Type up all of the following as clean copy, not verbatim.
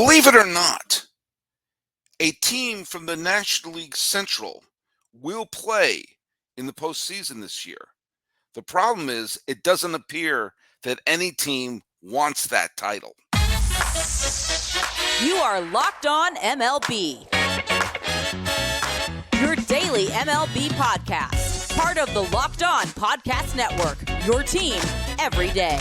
Believe it or not, a team from the National League Central will play in the postseason this year. The problem is, it doesn't appear that any team wants that title. You are Locked On MLB, your daily MLB podcast. Part of the Locked On Podcast Network, your team every day.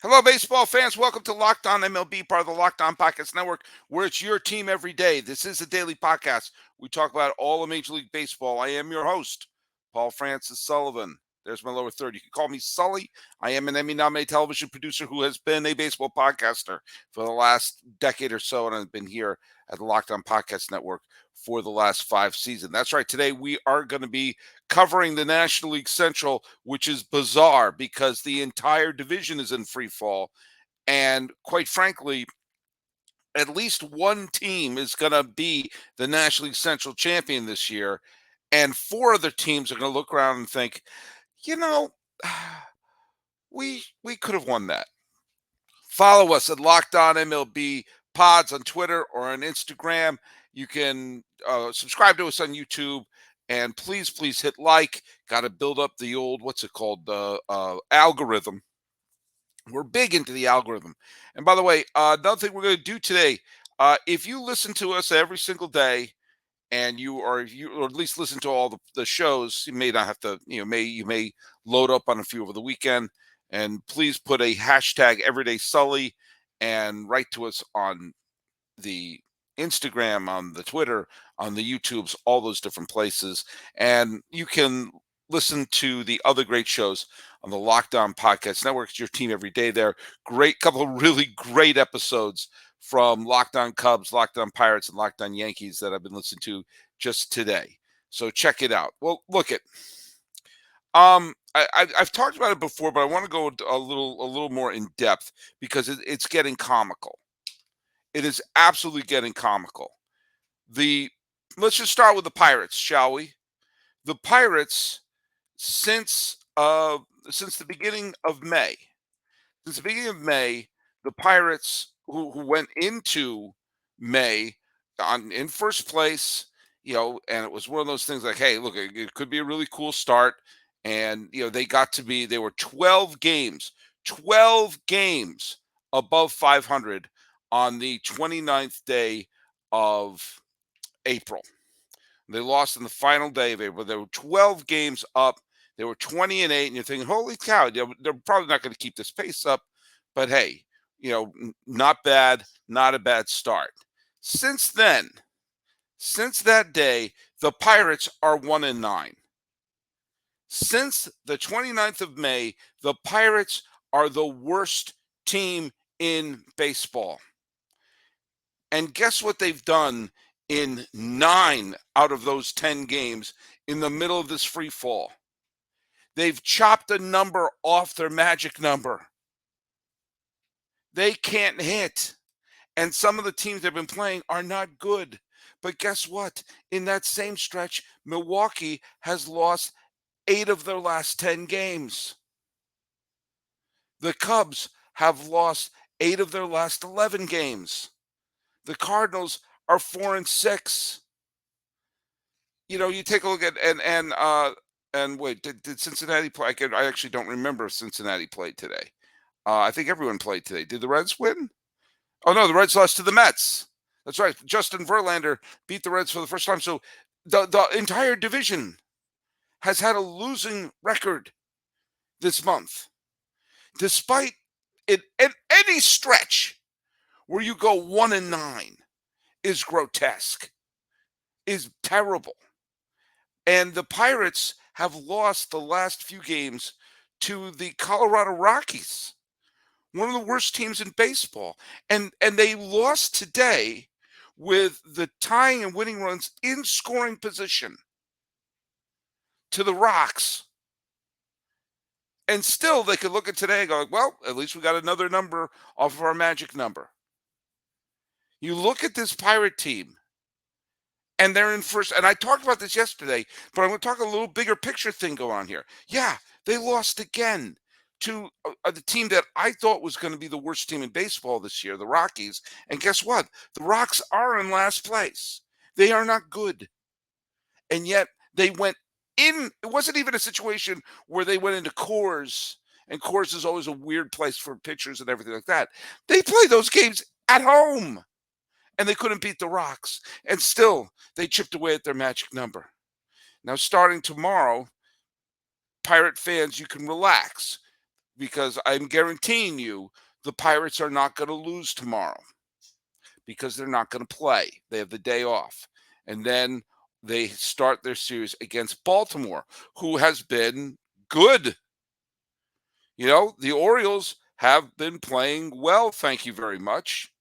Hello, baseball fans. Welcome to Locked On MLB, part of the Locked On Podcast Network, where it's your team every day. This is a daily podcast. We talk about all of Major League Baseball. I am your host, Paul Francis Sullivan. There's my lower third. You can call me Sully. I am an Emmy-nominated television producer who has been a baseball podcaster for the last decade or so, and I've been here at the Locked On Podcast Network for the last 5 seasons. That's right. Today we are going to be covering the National League Central, which is bizarre because the entire division is in free fall. And quite frankly, at least one team is going to be the National League Central champion this year. And 4 other teams are going to look around and think, you know, we could have won that. Follow us at Locked On MLB Pods on Twitter or on Instagram. You can subscribe to us on YouTube. And please hit like. Got to build up the old, what's it called, the algorithm. We're big into the algorithm. And by the way, another thing we're going to do today, if you listen to us every single day, and you or at least listen to all the shows, you may not have to, you may load up on a few over the weekend. And please put a hashtag Everyday Sully and write to us on the Instagram, on the Twitter, on the YouTubes, all those different places. And you can listen to the other great shows on the Locked On Podcast Network. It's your team every day there. Great couple of really great episodes from Locked On Cubs, Locked On Pirates, and Locked On Yankees that I've been listening to just today. So check it out. Well, look at I've talked about it before, but I want to go a little more in depth because it's getting comical. It is absolutely getting comical. Let's just start with the Pirates, shall we? The Pirates, since the beginning of May, the Pirates who went into May in first place, and it was one of those things like, hey, look, it could be a really cool start. And, they were 12 games above 500 on the 29th day of April. They lost on the final day of April. They were 12 games up. They were 20-8, and you're thinking, holy cow, they're probably not going to keep this pace up. But hey, not bad, not a bad start. Since then, since that day, the Pirates are 1-9. Since the 29th of May, the Pirates are the worst team in baseball. And guess what they've done in 9 out of those 10 games in the middle of this free fall? They've chopped a number off their magic number. They can't hit. And some of the teams they've been playing are not good. But guess what? In that same stretch, Milwaukee has lost 8 of their last 10 games. The Cubs have lost 8 of their last 11 games. The Cardinals are 4-6. You take a look at and wait, did Cincinnati play? I actually don't remember if Cincinnati played today. I think everyone played today. Did the Reds win? Oh no, the Reds lost to the Mets. That's right. Justin Verlander beat the Reds for the first time. So the entire division has had a losing record this month, despite it. At any stretch where you go 1-9 is grotesque, is terrible. And the Pirates have lost the last few games to the Colorado Rockies, one of the worst teams in baseball. And they lost today with the tying and winning runs in scoring position to the Rocks. And still they could look at today and go, well, at least we got another number off of our magic number. You look at this Pirate team, and they're in first. And I talked about this yesterday, but I'm going to talk a little bigger picture thing go on here. Yeah, they lost again to the team that I thought was going to be the worst team in baseball this year, the Rockies. And guess what? The Rocks are in last place. They are not good. And yet they went in. It wasn't even a situation where they went into Coors, and Coors is always a weird place for pitchers and everything like that. They play those games at home, and they couldn't beat the Rocks. And still, they chipped away at their magic number. Now, starting tomorrow, Pirate fans, you can relax because I'm guaranteeing you the Pirates are not going to lose tomorrow because they're not going to play. They have the day off. And then they start their series against Baltimore, who has been good. You know, the Orioles have been playing well, thank you very much.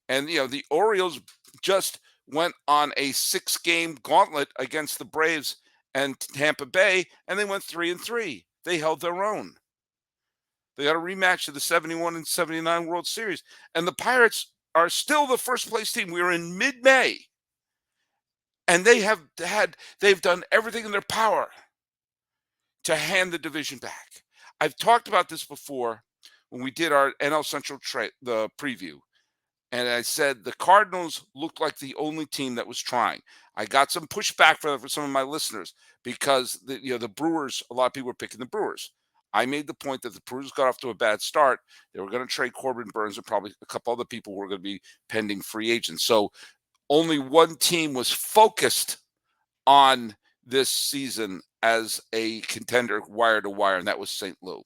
And, you know, the Orioles just went on a 6-game gauntlet against the Braves and Tampa Bay, and they went 3-3. They held their own. They got a rematch of the 71 and 79 World Series. And the Pirates are still the first place team. We are in mid-May. And they've done everything in their power to hand the division back. I've talked about this before when we did our NL Central the preview. And I said the Cardinals looked like the only team that was trying. I got some pushback for some of my listeners because the Brewers, a lot of people were picking the Brewers. I made the point that the Brewers got off to a bad start. They were going to trade Corbin Burns and probably a couple other people who were going to be pending free agents. So only one team was focused on this season as a contender wire to wire, and that was St. Louis.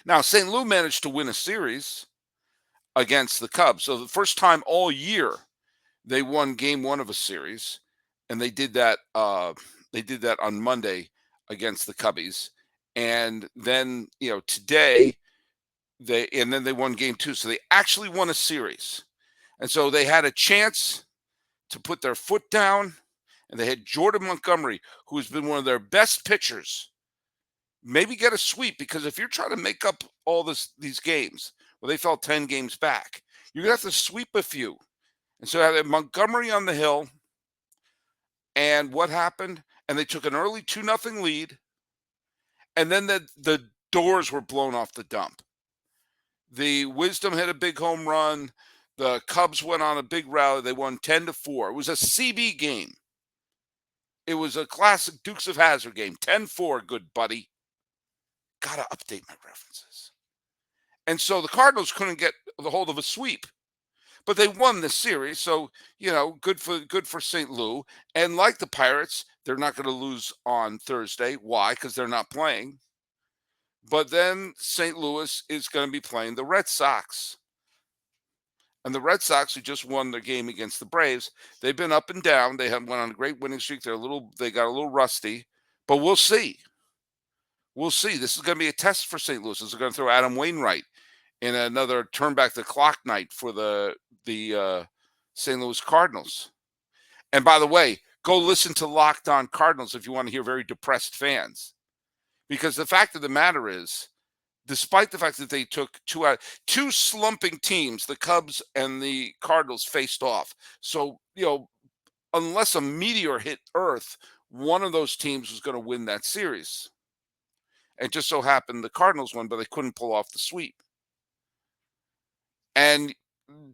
Now, St. Louis managed to win a series against the Cubs. So the first time all year they won game one of a series, and they did that on Monday against the Cubbies. And then, today they won game two. So they actually won a series. And so they had a chance to put their foot down, and they had Jordan Montgomery, who has been one of their best pitchers, maybe get a sweep, because if you're trying to make up all these games, well, they fell 10 games back, you're going to have to sweep a few. And so I had Montgomery on the hill, and what happened? And they took an early 2-0 lead, and then the doors were blown off the dump. The Wisdom hit a big home run. The Cubs went on a big rally. They won 10-4. It was a CB game. It was a classic Dukes of Hazzard game. 10-4, good buddy. Got to update my references. And so the Cardinals couldn't get the hold of a sweep, but they won the series. So, good for St. Louis. And like the Pirates, they're not going to lose on Thursday. Why? Because they're not playing. But then St. Louis is going to be playing the Red Sox. And the Red Sox, who just won their game against the Braves, they've been up and down. They went on a great winning streak. They got a little rusty, but we'll see. We'll see. This is going to be a test for St. Louis. This is going to throw Adam Wainwright in another turn back the clock night for the St. Louis Cardinals. And by the way, go listen to Locked On Cardinals if you want to hear very depressed fans, because the fact of the matter is, despite the fact that they took two slumping teams, the Cubs and the Cardinals, faced off. So, unless a meteor hit Earth, one of those teams was going to win that series. It just so happened the Cardinals won, but they couldn't pull off the sweep. And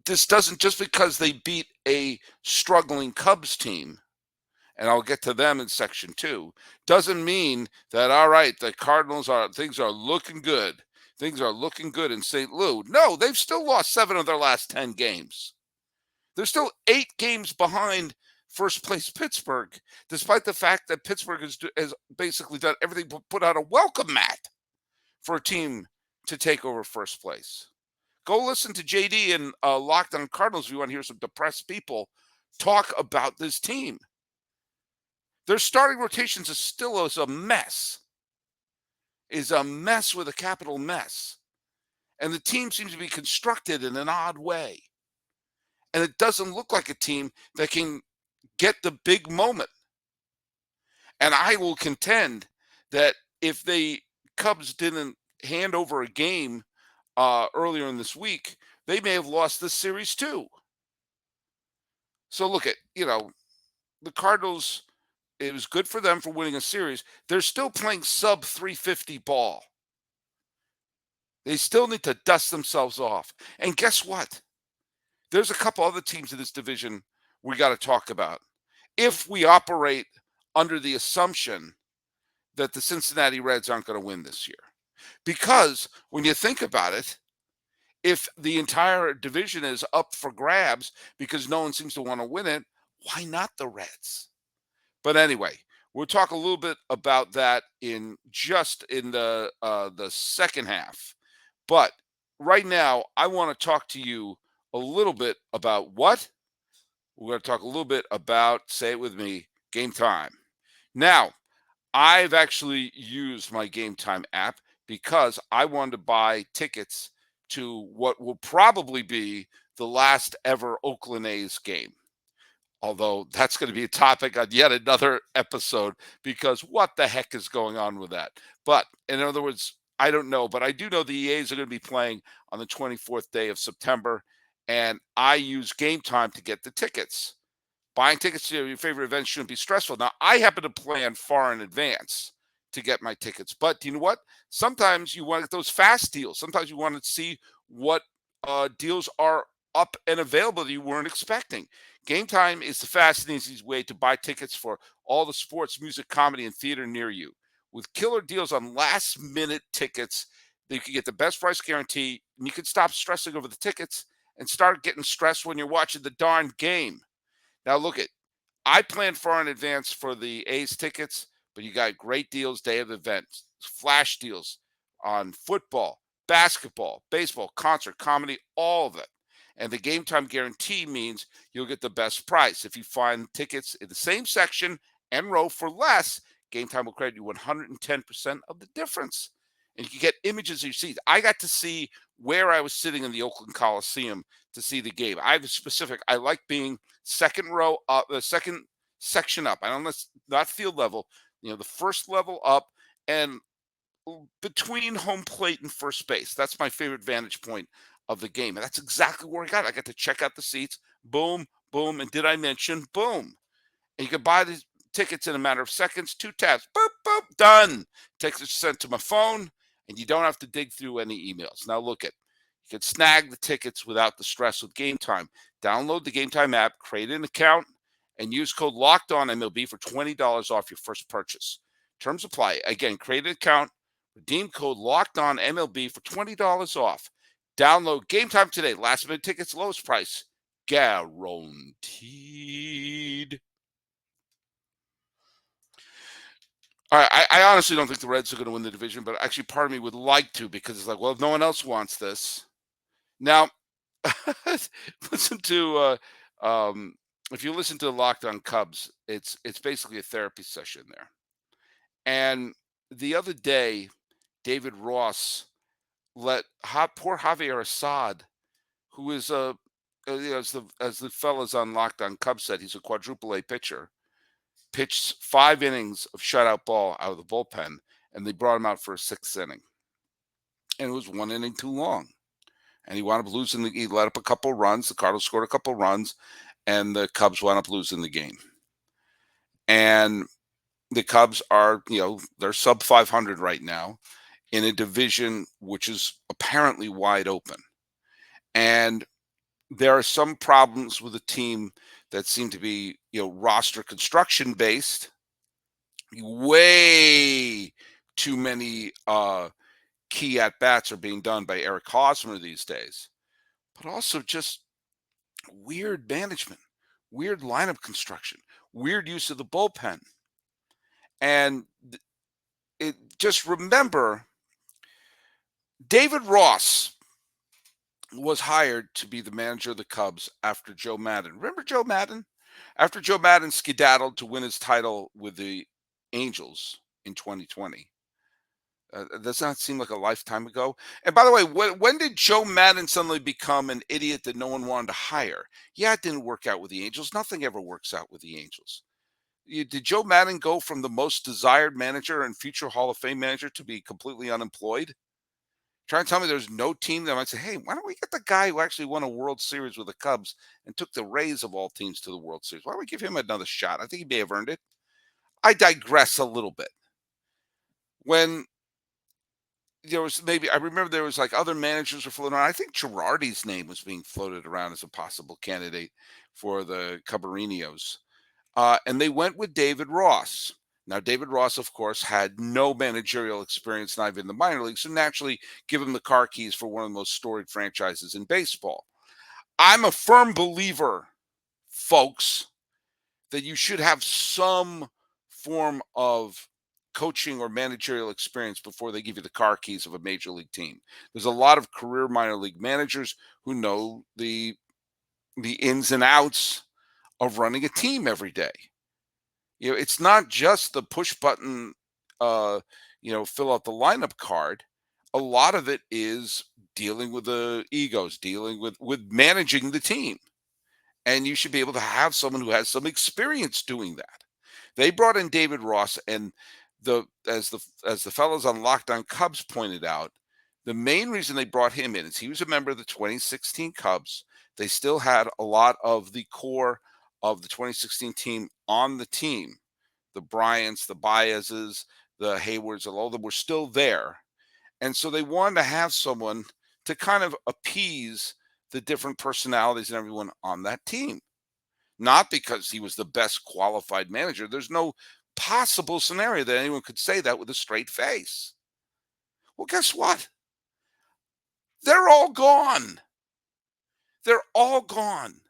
this doesn't, just because they beat a struggling Cubs team, and I'll get to them in section 2, doesn't mean that, all right, the Cardinals things are looking good. Things are looking good in St. Louis. No, they've still lost 7 of their last 10 games. They're still 8 games behind first place Pittsburgh, despite the fact that Pittsburgh has basically done everything but put out a welcome mat for a team to take over first place. Go listen to JD and Locked On Cardinals if you want to hear some depressed people talk about this team. Their starting rotations is still a mess. Is a mess with a capital mess. And the team seems to be constructed in an odd way. And it doesn't look like a team that can get the big moment. And I will contend that if the Cubs didn't hand over a game earlier in this week, they may have lost this series too. So look at, the Cardinals, it was good for them for winning a series. They're still playing sub 350 ball. They still need to dust themselves off. And guess what? There's a couple other teams in this division we got to talk about. If we operate under the assumption that the Cincinnati Reds aren't going to win this year. Because when you think about it, if the entire division is up for grabs because no one seems to want to win it, why not the Reds? But anyway, we'll talk a little bit about that in the second half. But right now, I want to talk to you a little bit about what? We're going to talk a little bit about, say it with me, Gametime. Now, I've actually used my Gametime app because I wanted to buy tickets to what will probably be the last ever Oakland A's game. Although that's going to be a topic on yet another episode because what the heck is going on with that? But in other words, I don't know, but I do know the A's are going to be playing on the 24th day of September, and I use Gametime to get the tickets. Buying tickets to your favorite events shouldn't be stressful. Now, I happen to plan far in advance to get my tickets, but you know what? Sometimes you want those fast deals. Sometimes you want to see what deals are up and available that you weren't expecting. Gametime is the fast and easiest way to buy tickets for all the sports, music, comedy, and theater near you. With killer deals on last-minute tickets, you can get the best price guarantee, and you can stop stressing over the tickets and start getting stressed when you're watching the darn game. Now, look at, I planned far in advance for the A's tickets, but you got great deals day of the event, flash deals on football, basketball, baseball, concert, comedy, all of it. And the Gametime guarantee means you'll get the best price. If you find tickets in the same section and row for less, Gametime will credit you 110% of the difference. And you can get images of your seats. I got to see where I was sitting in the Oakland Coliseum to see the game. I have a specific, I like being second row up, the second section up. I don't know, not field level, the first level up and between home plate and first base. That's my favorite vantage point of the game. And that's exactly where I got it. I got to check out the seats. Boom, boom. And did I mention boom? And you can buy the tickets in a matter of seconds, 2 taps, boop, boop, done. Tickets are sent to my phone, and you don't have to dig through any emails. Now look at, you can snag the tickets without the stress with Gametime. Download the Gametime app, create an account, and use code LOCKEDONMLB for $20 off your first purchase. Terms apply. Again, create an account, redeem code LOCKEDONMLB for $20 off. Download Gametime today. Last minute tickets, lowest price, guaranteed. All right, I honestly don't think the Reds are going to win the division, but actually part of me would like to because it's like, well, if no one else wants this. Now, listen to if you listen to the Locked On Cubs, it's basically a therapy session there. And the other day, David Ross let poor Javier Assad, who is as the fellas on Locked On Cubs said, he's a quadruple A pitcher, pitched 5 innings of shutout ball out of the bullpen, and they brought him out for a 6th inning. And it was 1 inning too long. And he wound up losing. He let up a couple runs. The Cardinals scored a couple runs, and the Cubs wound up losing the game. And the Cubs are, they're sub 500 right now in a division which is apparently wide open. And there are some problems with the team that seem to be, roster construction based. Way too many key at bats are being done by Eric Hosmer these days, but also just weird management, weird lineup construction, weird use of the bullpen. And just remember, David Ross was hired to be the manager of the Cubs after Joe Maddon. Remember Joe Maddon? After Joe Maddon skedaddled to win his title with the Angels in 2020. Does not seem like a lifetime ago. And by the way, when did Joe Maddon suddenly become an idiot that no one wanted to hire? Yeah, it didn't work out with the Angels. Nothing ever works out with the Angels. Did Joe Maddon go from the most desired manager and future Hall of Fame manager to be completely unemployed? Trying to tell me there's no team that might say, hey, why don't we get the guy who actually won a World Series with the Cubs and took the Rays of all teams to the World Series? Why don't we give him another shot? I think he may have earned it. I digress a little bit. When there was maybe, I remember there was like other managers were floating around. I think Girardi's name was being floated around as a possible candidate for the Cabarinos. And they went with David Ross. Now, David Ross, of course, had no managerial experience, not even in the minor leagues, so naturally give him the car keys for one of the most storied franchises in baseball. I'm a firm believer, folks, that you should have some form of coaching or managerial experience before they give you the car keys of a major league team. There's a lot of career minor league managers who know the ins and outs of running a team every day. It's not just the push button, uh, fill out the lineup card. A lot of it is dealing with the egos, dealing with managing the team. And you should be able to have someone who has some experience doing that. They brought in David Ross, and as the fellows on Lockdown Cubs pointed out, the main reason they brought him in is he was a member of the 2016 Cubs. They still had a lot of the core of the 2016 team on the team. The Bryants, the Baezes, the Haywards, all of them were still there. And so they wanted to have someone to kind of appease the different personalities and everyone on that team. Not because he was the best qualified manager. There's no possible scenario that anyone could say that with a straight face. Well, guess what? They're all gone. They're all gone.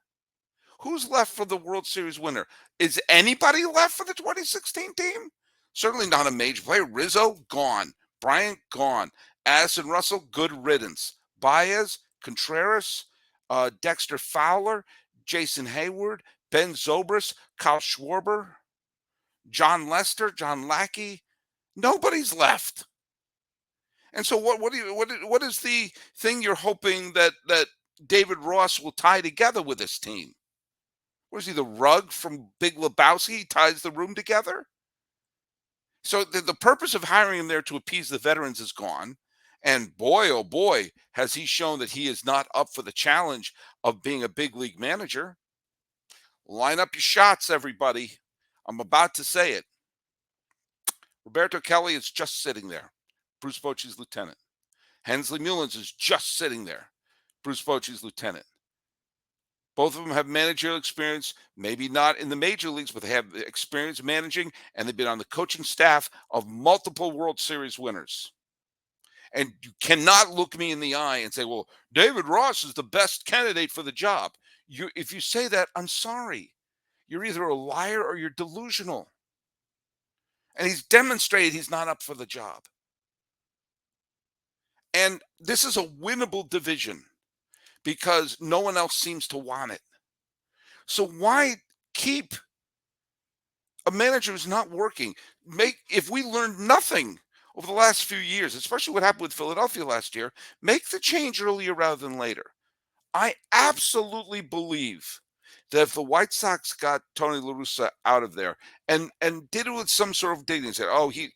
Who's left for the World Series winner? Is anybody left for the 2016 team? Certainly not a major player. Rizzo, gone. Bryant, gone. Addison Russell, good riddance. Baez, Contreras, Dexter Fowler, Jason Hayward, Ben Zobrist, Kyle Schwarber, John Lester, John Lackey. Nobody's left. And so what is the thing you're hoping that David Ross will tie together with this team? What is he, the rug from Big Lebowski? He ties the room together? So the purpose of hiring him there to appease the veterans is gone. And boy, oh boy, has he shown that he is not up for the challenge of being a big league manager. Line up your shots, everybody. I'm about to say it. Roberto Kelly is just sitting there. Bruce Bochy's lieutenant. Hensley Mullins is just sitting there. Bruce Bochy's lieutenant. Both of them have managerial experience, maybe not in the major leagues, but they have experience managing, and they've been on the coaching staff of multiple World Series winners. And you cannot look me in the eye and say, well, David Ross is the best candidate for the job. If you say that, I'm sorry. You're either a liar or you're delusional. And he's demonstrated he's not up for the job. And this is a winnable division because no one else seems to want it. So why keep a manager who's not working? If we learned nothing over the last few years, especially what happened with Philadelphia last year, make the change earlier rather than later. I absolutely believe that if the White Sox got Tony La Russa out of there and did it with some sort of dignity, said, "Oh, he's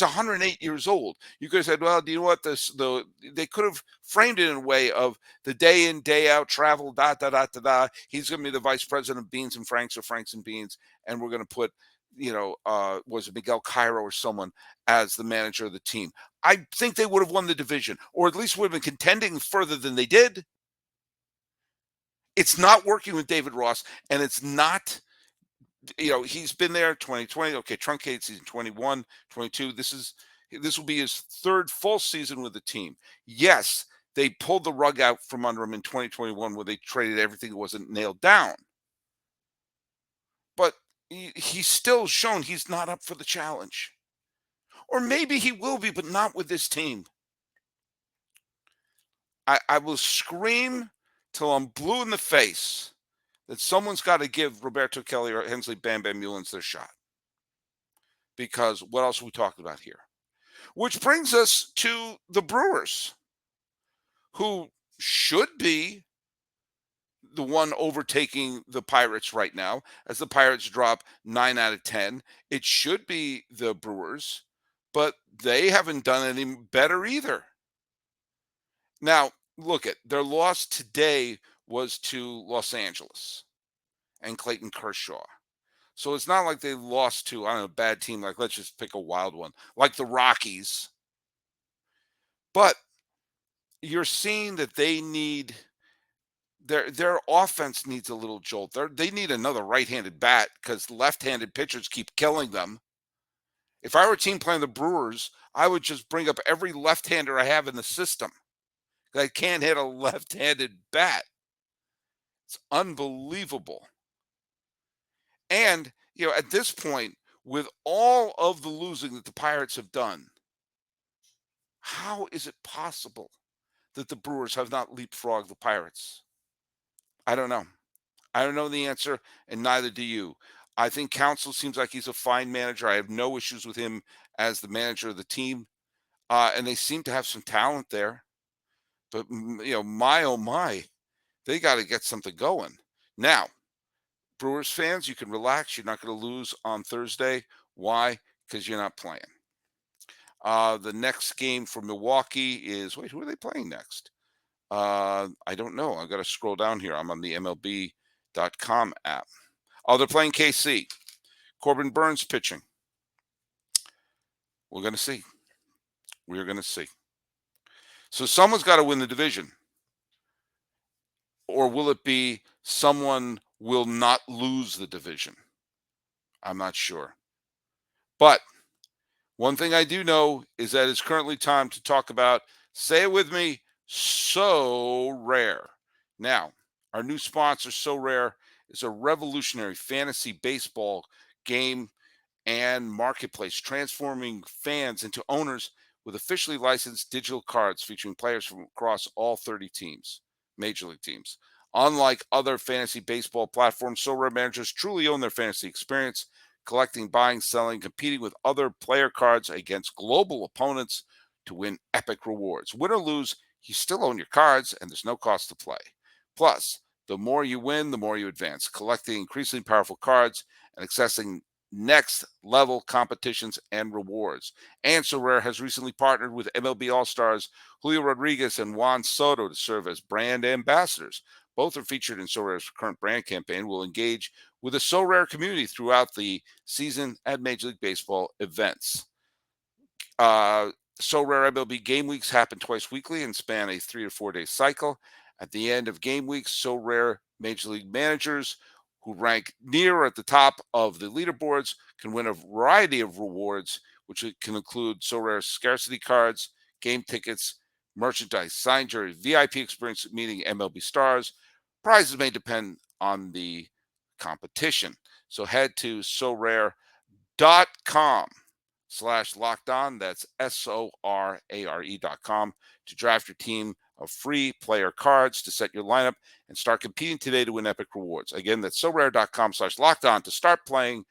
108 years old," you could have said, "Well, do you know what? They could have framed it in a way of the day in day out travel, da da da da da. He's going to be the vice president of Beans and Franks or Franks and Beans, and we're going to put." Was it Miguel Cairo or someone as the manager of the team? I think they would have won the division, or at least would have been contending further than they did. It's not working with David Ross, and it's not, he's been there 2020, okay, truncated season 21, 22. This will be his third full season with the team. Yes, they pulled the rug out from under him in 2021 where they traded everything that wasn't nailed down. But he's still shown he's not up for the challenge. Or maybe he will be, but not with this team. I will scream till I'm blue in the face that someone's got to give Roberto Kelly or Hensley Bam Bam Mullins their shot. Because what else are we talking about here? Which brings us to the Brewers, who should be the one overtaking the Pirates right now. As the Pirates drop 9 out of 10, it should be the Brewers, but they haven't done any better either. Now, look at their loss today was to Los Angeles and Clayton Kershaw. So it's not like they lost to, I don't know, a bad team. Like, let's just pick a wild one, like the Rockies. But you're seeing that they need their offense needs a little jolt. They need another right-handed bat because left-handed pitchers keep killing them. If I were a team playing the Brewers, I would just bring up every left-hander I have in the system. I can't hit a left-handed bat. It's unbelievable. And, at this point, with all of the losing that the Pirates have done, how is it possible that the Brewers have not leapfrogged the Pirates? I don't know. I don't know the answer, and neither do you. I think Counsell seems like he's a fine manager. I have no issues with him as the manager of the team. And they seem to have some talent there. But, my, oh, my, they got to get something going. Now, Brewers fans, you can relax. You're not going to lose on Thursday. Why? Because you're not playing. The next game for Milwaukee is, wait, who are they playing next? I don't know. I've got to scroll down here. I'm on the MLB.com app. Oh, they're playing KC. Corbin Burns pitching. We're going to see. We're going to see. So someone's got to win the division. Or will it be someone will not lose the division? I'm not sure. But one thing I do know is that it's currently time to talk about, say it with me, Sorare. Now, our new sponsor, Sorare, is a revolutionary fantasy baseball game and marketplace, transforming fans into owners with officially licensed digital cards featuring players from across all 30 teams, major league teams. Unlike other fantasy baseball platforms, Sorare managers truly own their fantasy experience, collecting, buying, selling, competing with other player cards against global opponents to win epic rewards. Win or lose, you still own your cards, and there's no cost to play. Plus, the more you win, the more you advance, collecting increasingly powerful cards and accessing next level competitions and rewards. And Sorare has recently partnered with MLB All-Stars Julio Rodriguez and Juan Soto to serve as brand ambassadors. Both are featured in Sorare's current brand campaign, will engage with the Sorare community throughout the season at Major League Baseball events. Sorare MLB game weeks happen twice weekly and span a 3 to 4 day cycle. At the end of game weeks, Sorare Major League managers who rank near or at the top of the leaderboards can win a variety of rewards, which can include Sorare scarcity cards, game tickets, merchandise, signed jersey, VIP experience meeting MLB stars. Prizes may depend on the competition. So head to sorare.com/locked on. That's SORARE.com to draft your team of free player cards to set your lineup and start competing today to win epic rewards. Again, that's sorare.com/locked on to start playing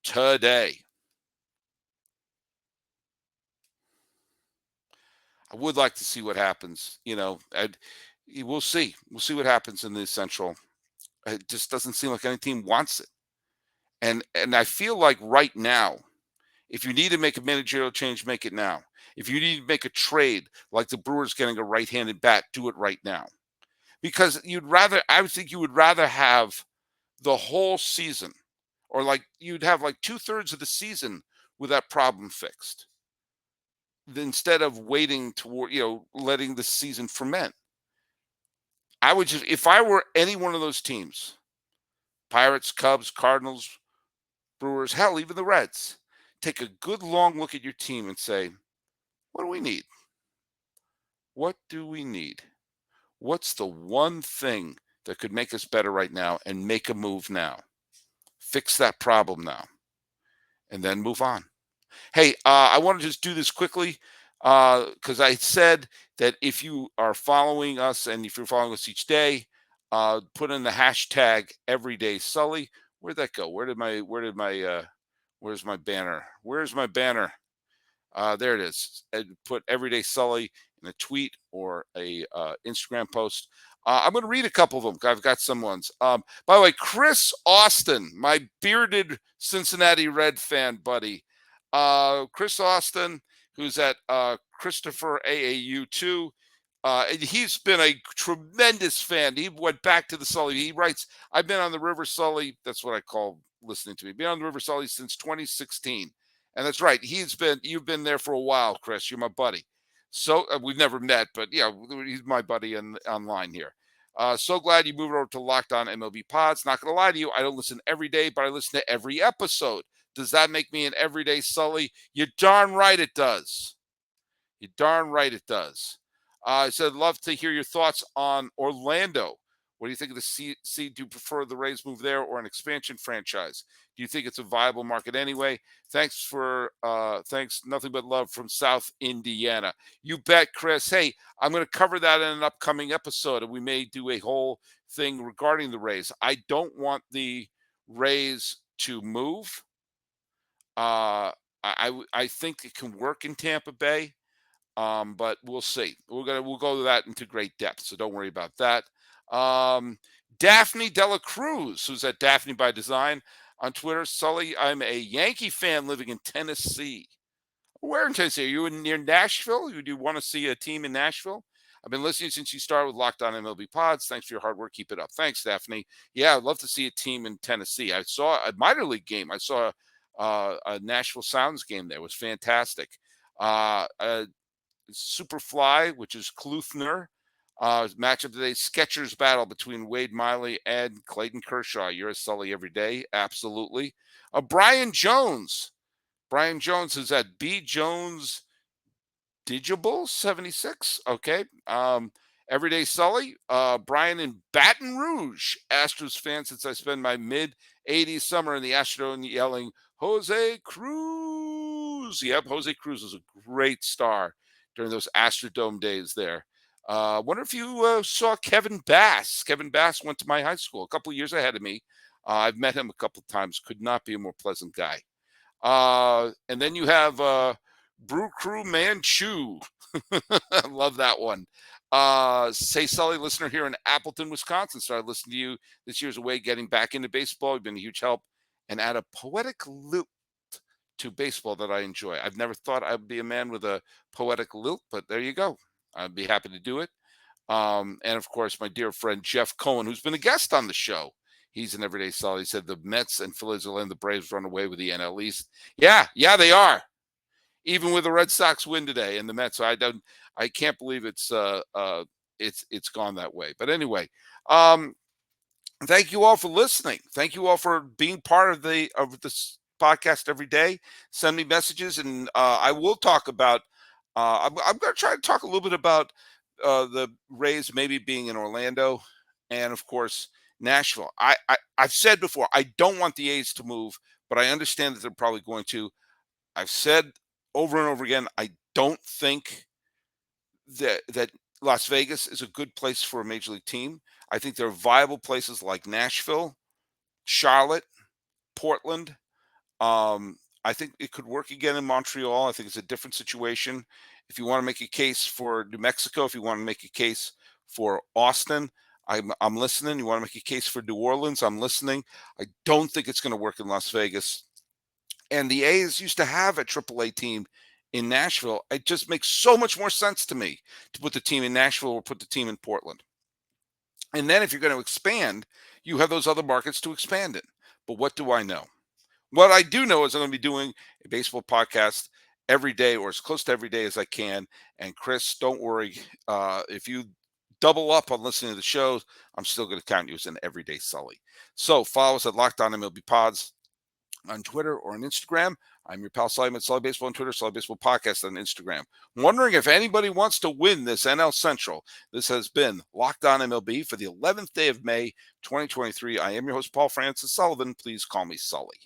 today. I would like to see what happens. We'll see. We'll see what happens in the Central. It just doesn't seem like any team wants it. And I feel like right now, if you need to make a managerial change, make it now. If you need to make a trade, like the Brewers getting a right-handed bat, do it right now. Because I would think you would rather have the whole season, or like you'd have like 2/3 of the season with that problem fixed, instead of waiting toward, letting the season ferment. I would just, if I were any one of those teams, Pirates, Cubs, Cardinals, Brewers, hell, even the Reds, take a good long look at your team and say, what do we need? What do we need? What's the one thing that could make us better right now, and make a move now? Fix that problem now, and then move on. Hey, I want to just do this quickly because I said that if you are following us and if you're following us each day, put in the hashtag Everyday Sully. Where'd that go? Where's my banner? Where's my banner? There it is. Put Everyday Sully in a tweet or a Instagram post. I'm going to read a couple of them. I've got some ones. By the way, Chris Austin, my bearded Cincinnati Red fan buddy. Chris Austin, who's at Christopher AAU2. And he's been a tremendous fan. He went back to the Sully. He writes, I've been on the River Sully. That's what I call listening to me. Been on the River Sully since 2016. And that's right. You've been there for a while, Chris. You're my buddy. So we've never met, but yeah, he's my buddy online here. So glad you moved over to Locked On MLB Pods. Not going to lie to you, I don't listen every day, but I listen to every episode. Does that make me an everyday Sully? You're darn right it does. You're darn right it does. I said, love to hear your thoughts on Orlando. What do you think of the seed? Do you prefer the Rays move there or an expansion franchise? Do you think it's a viable market anyway? Thanks, nothing but love from South Indiana. You bet, Chris. Hey, I'm going to cover that in an upcoming episode, and we may do a whole thing regarding the Rays. I don't want the Rays to move. I think it can work in Tampa Bay. But we'll see. We'll go to that into great depth, so don't worry about that. Daphne Dela Cruz, who's at Daphne by Design on Twitter. Sully, I'm a Yankee fan living in Tennessee. Where in Tennessee? Are you near Nashville? Do you want to see a team in Nashville? I've been listening since you started with Locked On MLB Pods. Thanks for your hard work. Keep it up. Thanks, Daphne. Yeah, I'd love to see a team in Tennessee. I saw a minor league game. I saw a Nashville Sounds game there. It was fantastic. Superfly, which is Kluthner. Matchup today, Skechers battle between Wade Miley and Clayton Kershaw. You're a Sully every day. Absolutely. Brian Jones. Brian Jones is at B. Jones Digital 76. Okay. Everyday Sully. Brian in Baton Rouge. Astros fan since I spent my mid-'80s summer in the Astrodome yelling, Jose Cruz. Yep, Jose Cruz was a great star during those Astrodome days there. Wonder if you saw Kevin Bass. Kevin Bass went to my high school a couple of years ahead of me. I've met him a couple of times. Could not be a more pleasant guy. And then you have Brew Crew Manchu. I love that one. Say Sully, listener here in Appleton, Wisconsin. Started listening to you this year's away, getting back into baseball. You've been a huge help. And add a poetic lilt to baseball that I enjoy. I've never thought I'd be a man with a poetic lilt, but there you go. I'd be happy to do it. And of course, my dear friend Jeff Cohen, who's been a guest on the show. He's an everyday Sully. He said the Mets and Phillies will let the Braves run away with the NL East. Yeah, they are. Even with the Red Sox win today and the Mets, I can't believe it's gone that way. But anyway, thank you all for listening. Thank you all for being part of this podcast every day. Send me messages, and I will talk about. I'm going to try to talk a little bit about the Rays maybe being in Orlando, and of course Nashville. I've said before I don't want the A's to move, but I understand that they're probably going to. I've said over and over again I don't think that Las Vegas is a good place for a major league team. I think there are viable places like Nashville, Charlotte, Portland. I think it could work again in Montreal. I think it's a different situation. If you want to make a case for New Mexico, if you want to make a case for Austin, I'm listening. You want to make a case for New Orleans, I'm listening. I don't think it's going to work in Las Vegas. And the A's used to have a AAA team in Nashville. It just makes so much more sense to me to put the team in Nashville or put the team in Portland. And then if you're going to expand, you have those other markets to expand in. But what do I know? What I do know is I'm going to be doing a baseball podcast every day or as close to every day as I can. And Chris, don't worry. If you double up on listening to the shows, I'm still going to count you as an everyday Sully. So follow us at Locked On MLB Pods on Twitter or on Instagram. I'm your pal Sully at Sully Baseball on Twitter, Sully Baseball Podcast on Instagram. I'm wondering if anybody wants to win this NL Central. This has been Locked On MLB for the 11th day of May, 2023. I am your host, Paul Francis Sullivan. Please call me Sully.